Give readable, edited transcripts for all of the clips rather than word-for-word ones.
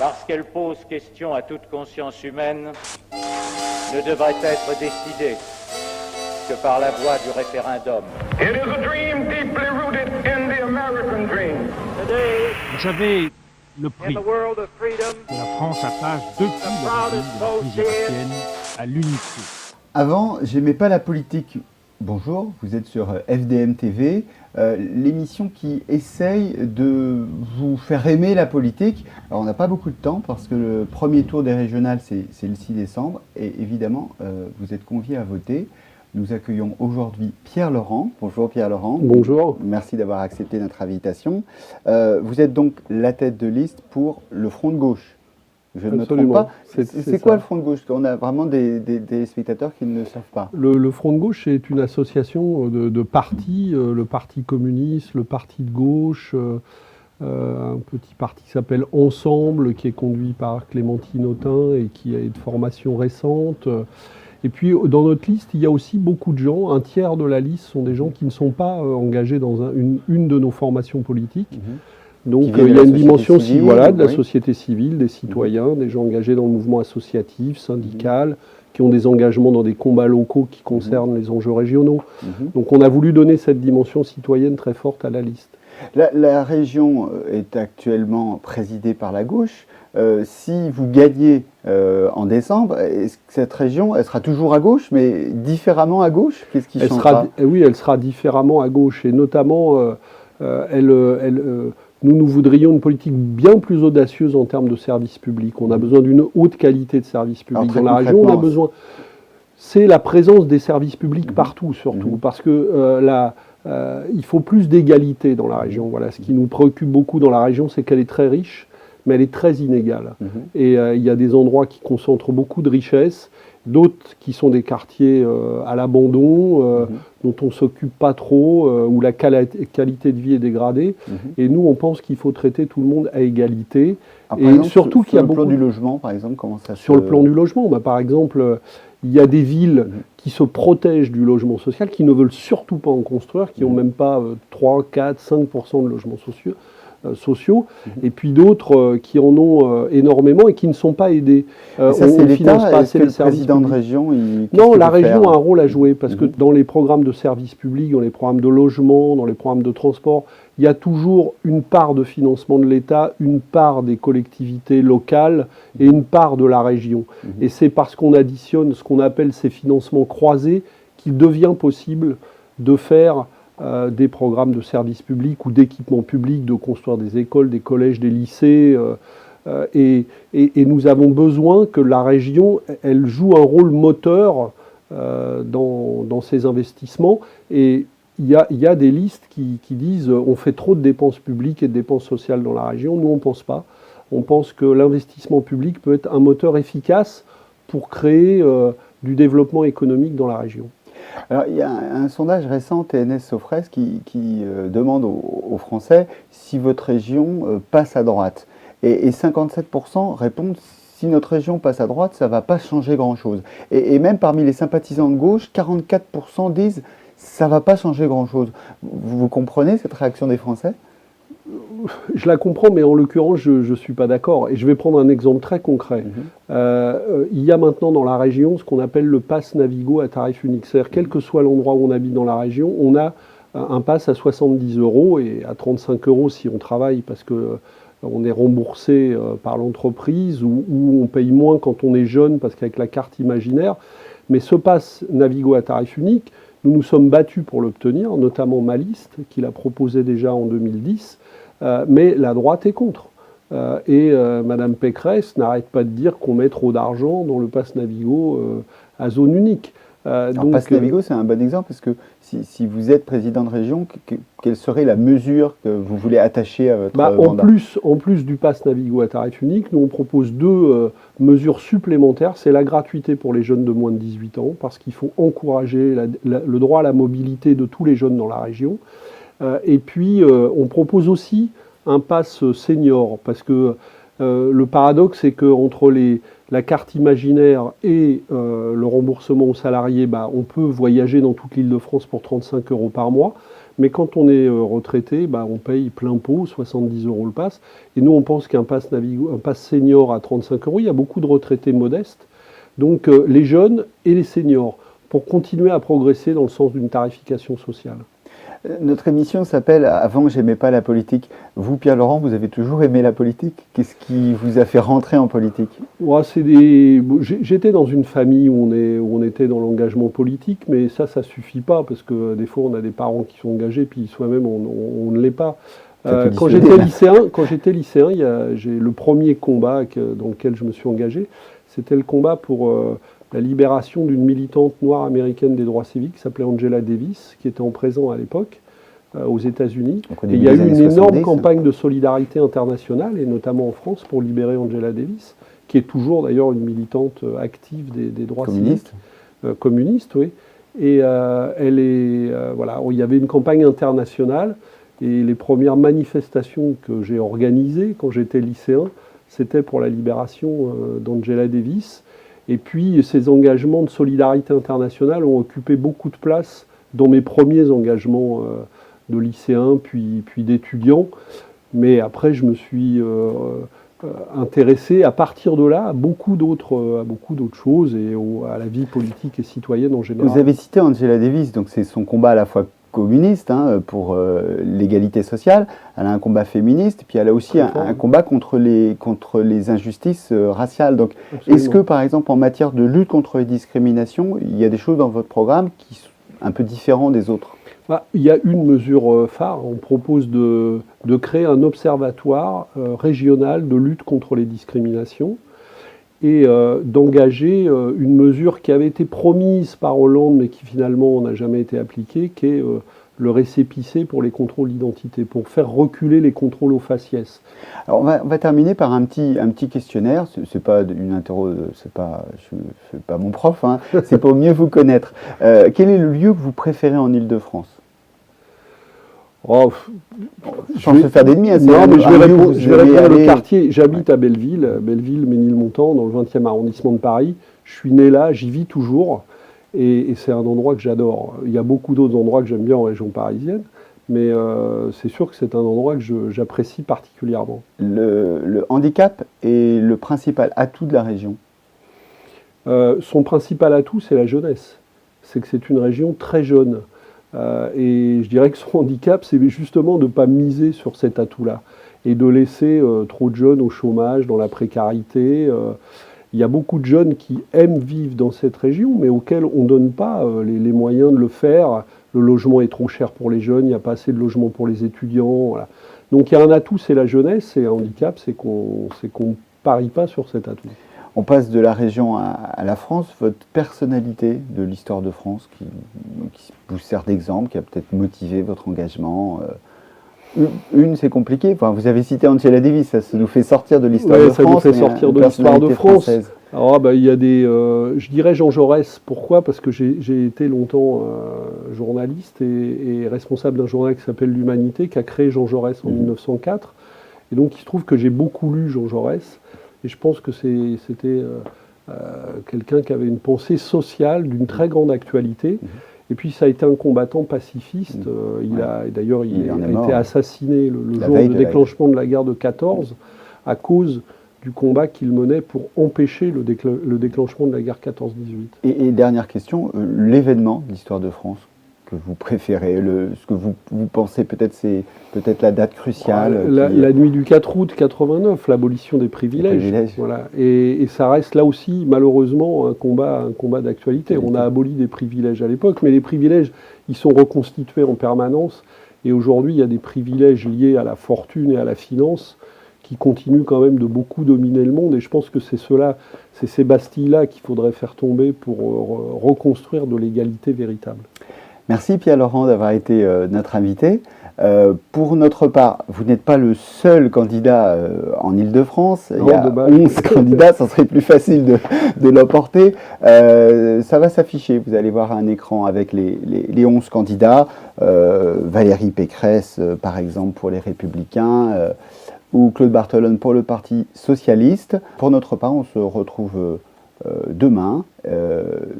parce qu'elle pose question à toute conscience humaine, ne devrait être décidée que par la voie du référendum. It is a dream deeply rooted in the American dream. Vous savez, le prix que la France attache depuis l'origine de la crise irakienne à l'unité. Avant, j'aimais pas la politique. Bonjour, vous êtes sur FDM TV, l'émission qui essaye de vous faire aimer la politique. Alors on n'a pas beaucoup de temps parce que le premier tour des régionales c'est le 6 décembre et évidemment vous êtes conviés à voter. Nous accueillons aujourd'hui Pierre Laurent. Bonjour Pierre Laurent. Bonjour. Merci d'avoir accepté notre invitation. Vous êtes donc la tête de liste pour le Front de gauche. Je ne me trompe pas. C'est quoi le Front de gauche? On a vraiment des spectateurs qui ne le savent pas. Le Front de gauche, c'est une association de partis, le Parti communiste, le Parti de gauche, un petit parti qui s'appelle Ensemble, qui est conduit par Clémentine Autain et qui est de formation récente. Et puis dans notre liste, il y a aussi beaucoup de gens, un tiers de la liste sont des gens qui ne sont pas engagés dans une de nos formations politiques. Donc il y a une dimension civile, de la société civile, des citoyens, des gens engagés dans le mouvement associatif, syndical, qui ont des engagements dans des combats locaux qui concernent les enjeux régionaux. Donc on a voulu donner cette dimension citoyenne très forte à la liste. La région est actuellement présidée par la gauche. Si vous gagnez en décembre, est-ce que cette région, elle sera toujours à gauche, mais différemment à gauche? Qu'est-ce qui changera? Oui, elle sera différemment à gauche. Et notamment, nous voudrions une politique bien plus audacieuse en termes de services publics. On a besoin d'une haute qualité de services publics dans la région. On a besoin. C'est la présence des services publics partout, surtout, parce que il faut plus d'égalité dans la région. Voilà, ce qui nous préoccupe beaucoup dans la région, c'est qu'elle est très riche, mais elle est très inégale. Et il y a des endroits qui concentrent beaucoup de richesses, d'autres qui sont des quartiers à l'abandon, dont on ne s'occupe pas trop, où la qualité de vie est dégradée. Et nous, on pense qu'il faut traiter tout le monde à égalité. Alors, et exemple, surtout qu'il y a beaucoup... Sur le plan du logement, par exemple, comment ça se... Sur le plan du logement, par exemple, il y a des villes qui se protègent du logement social, qui ne veulent surtout pas en construire, qui n'ont même pas 3, 4, 5% de logements sociaux, et puis d'autres qui en ont énormément et qui ne sont pas aidés. Ça, c'est l'État. Est-ce que le président de région... Non, la région a un rôle à jouer, parce que dans les programmes de services publics, dans les programmes de logement, dans les programmes de transport, il y a toujours une part de financement de l'État, une part des collectivités locales et une part de la région. Et c'est parce qu'on additionne ce qu'on appelle ces financements croisés qu'il devient possible de faire des programmes de services publics ou d'équipements publics, de construire des écoles, des collèges, des lycées. Et nous avons besoin que la région, elle joue un rôle moteur dans ces investissements. Et il y a des listes qui disent on fait trop de dépenses publiques et de dépenses sociales dans la région. Nous, on ne pense pas. On pense que l'investissement public peut être un moteur efficace pour créer du développement économique dans la région. Alors, il y a un sondage récent, TNS-Sofres, qui demande aux Français si votre région passe à droite. Et 57% répondent si notre région passe à droite, ça ne va pas changer grand-chose. Et même parmi les sympathisants de gauche, 44% disent ça ne va pas changer grand-chose. Vous comprenez cette réaction des Français ? Je la comprends, mais en l'occurrence, je ne suis pas d'accord. Et je vais prendre un exemple très concret. Il y a maintenant dans la région ce qu'on appelle le pass Navigo à tarif unique. C'est-à-dire, quel que soit l'endroit où on habite dans la région, on a un pass à 70 € et à 35 € si on travaille, parce qu'on est remboursé par l'entreprise, ou on paye moins quand on est jeune, parce qu'avec la carte imaginaire. Mais ce pass Navigo à tarif unique, nous nous sommes battus pour l'obtenir, notamment ma liste, qui l'a proposé déjà en 2010, mais la droite est contre. Madame Pécresse n'arrête pas de dire qu'on met trop d'argent dans le pass Navigo à zone unique. Donc, pass Navigo, c'est un bon exemple, parce que si vous êtes président de région, quelle serait la mesure que vous voulez attacher à votre mandat ? En plus du pass Navigo à tarif unique, nous on propose deux mesures supplémentaires. C'est la gratuité pour les jeunes de moins de 18 ans, parce qu'il faut encourager le droit à la mobilité de tous les jeunes dans la région. Et puis on propose aussi un pass senior, parce que Le paradoxe, c'est qu'entre la carte imaginaire et le remboursement aux salariés, on peut voyager dans toute l'Île-de-France pour 35 € par mois. Mais quand on est retraité, on paye plein pot, 70 € le pass. Et nous, on pense qu'un pass senior à 35 €, il y a beaucoup de retraités modestes. Donc les jeunes et les seniors, pour continuer à progresser dans le sens d'une tarification sociale. Notre émission s'appelle « Avant, j'aimais pas la politique ». Vous, Pierre-Laurent, vous avez toujours aimé la politique. Qu'est-ce qui vous a fait rentrer en politique? J'étais dans une famille où on était dans l'engagement politique, mais ça suffit pas, parce que des fois, on a des parents qui sont engagés, puis soi-même, on ne l'est pas. Quand j'étais lycéen, j'ai le premier combat dans lequel je me suis engagé, c'était le combat pour la libération d'une militante noire américaine des droits civiques qui s'appelait Angela Davis, qui était en prison à l'époque aux États-Unis. Et il y a eu une énorme campagne de solidarité internationale, et notamment en France, pour libérer Angela Davis, qui est toujours d'ailleurs une militante active des droits civiques. Communiste, oui. Et il y avait une campagne internationale, et les premières manifestations que j'ai organisées quand j'étais lycéen, c'était pour la libération d'Angela Davis. Et puis, ces engagements de solidarité internationale ont occupé beaucoup de place dans mes premiers engagements de lycéen, puis d'étudiant. Mais après, je me suis intéressé, à partir de là, à beaucoup d'autres choses, et à la vie politique et citoyenne en général. Vous avez cité Angela Davis, donc c'est son combat à la fois communiste pour l'égalité sociale, elle a un combat féministe, puis elle a aussi un combat contre les injustices raciales. Donc, est-ce que, par exemple, en matière de lutte contre les discriminations, il y a des choses dans votre programme qui sont un peu différentes des autres? Il y a une mesure phare, on propose de créer un observatoire régional de lutte contre les discriminations, et d'engager une mesure qui avait été promise par Hollande, mais qui finalement n'a jamais été appliquée, qui est le récépissé pour les contrôles d'identité, pour faire reculer les contrôles aux faciès. Alors on va terminer par un petit questionnaire. C'est pas une interro, je suis pas mon prof, hein, c'est pour mieux vous connaître. Quel est le lieu que vous préférez en Île-de-France? Sans se faire d'ennemis. Non, mais je vais répondre le quartier. J'habite à Belleville, Ménilmontant, dans le 20e arrondissement de Paris. Je suis né là, j'y vis toujours, et c'est un endroit que j'adore. Il y a beaucoup d'autres endroits que j'aime bien en région parisienne, mais c'est sûr que c'est un endroit que j'apprécie particulièrement. Le handicap est le principal atout de la région? Son principal atout, c'est la jeunesse. C'est que c'est une région très jeune. Et je dirais que son handicap, c'est justement de ne pas miser sur cet atout-là et de laisser trop de jeunes au chômage, dans la précarité. Il y a beaucoup de jeunes qui aiment vivre dans cette région, mais auxquels on ne donne pas les moyens de le faire. Le logement est trop cher pour les jeunes, il n'y a pas assez de logements pour les étudiants. Voilà. Donc il y a un atout, c'est la jeunesse, et un handicap, c'est qu'on ne parie pas sur cet atout. On passe de la région à la France. Votre personnalité de l'histoire de France qui vous sert d'exemple, qui a peut-être motivé votre engagement. Une, c'est compliqué. Enfin, vous avez cité Angela Davis, ça nous fait sortir de l'histoire de France. Ça nous fait sortir de l'histoire de France. Alors, il y a je dirais Jean Jaurès. Pourquoi? Parce que j'ai été longtemps journaliste et responsable d'un journal qui s'appelle L'Humanité, qui a créé Jean Jaurès en 1904. Et donc, il se trouve que j'ai beaucoup lu Jean Jaurès. Et je pense que c'était quelqu'un qui avait une pensée sociale d'une très grande actualité. Et puis ça a été un combattant pacifiste. Il a été assassiné le jour du déclenchement de la guerre de 14 à cause du combat qu'il menait pour empêcher le déclenchement de la guerre 14-18. Et dernière question, l'événement de l'histoire de France que vous préférez, ce que vous pensez peut-être c'est peut-être la date cruciale. La nuit du 4 août 89, l'abolition des privilèges. Voilà. Et ça reste là aussi malheureusement un combat d'actualité. On a aboli des privilèges à l'époque, mais les privilèges ils sont reconstitués en permanence. Et aujourd'hui il y a des privilèges liés à la fortune et à la finance qui continuent quand même de beaucoup dominer le monde. Et je pense que c'est ces bastilles-là qu'il faudrait faire tomber pour reconstruire de l'égalité véritable. Merci Pierre-Laurent d'avoir été notre invité. Pour notre part, vous n'êtes pas le seul candidat en Île-de-France. Il y a 11 candidats, ça serait plus facile de l'emporter. Ça va s'afficher, vous allez voir un écran avec les 11 candidats. Valérie Pécresse, par exemple, pour les Républicains. ou Claude Barthelone pour le Parti socialiste. Pour notre part, on se retrouve demain,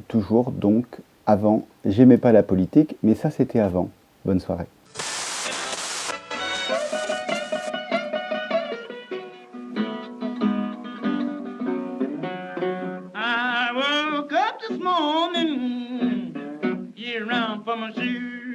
toujours donc avant. J'aimais pas la politique, mais ça c'était avant. Bonne soirée. I woke up this morning, get around for my shoes.